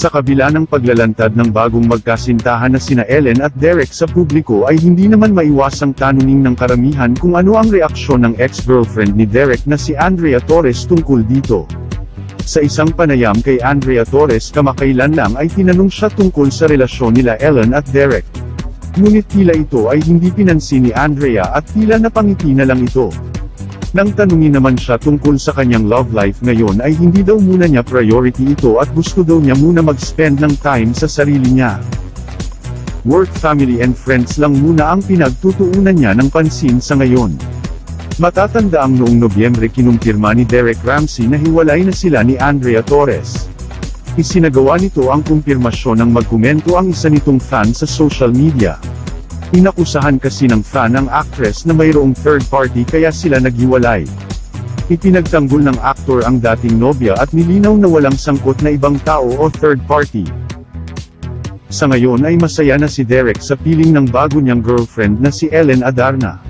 Sa kabila ng paglalantad ng bagong magkasintahan na sina Ellen at Derek sa publiko ay hindi naman maiwasang tanungin ng karamihan kung ano ang reaksyon ng ex-girlfriend ni Derek na si Andrea Torres tungkol dito. Sa isang panayam kay Andrea Torres kamakailan lang ay tinanong siya tungkol sa relasyon nila Ellen at Derek. Ngunit tila ito ay hindi pinansin ni Andrea at tila napangiti na lang ito. Nang tanungin naman siya tungkol sa kanyang love life ngayon ay hindi daw muna niya priority ito at gusto daw niya muna mag-spend ng time sa sarili niya. Work, family and friends lang muna ang pinagtutuunan niya ng pansin sa ngayon. Matatandaang noong Nobyembre kinumpirma ni Derek Ramsey na hiwalay na sila ni Andrea Torres. Isinagawa nito ang kumpirmasyon ng magkomento ang isa nitong fan sa social media. Inakusahan kasi ng fan ang actress na mayroong third party kaya sila naghiwalay. Ipinagtanggol ng aktor ang dating nobya at nilinaw na walang sangkot na ibang tao o third party. Sa ngayon ay masaya na si Derek sa piling ng bago niyang girlfriend na si Ellen Adarna.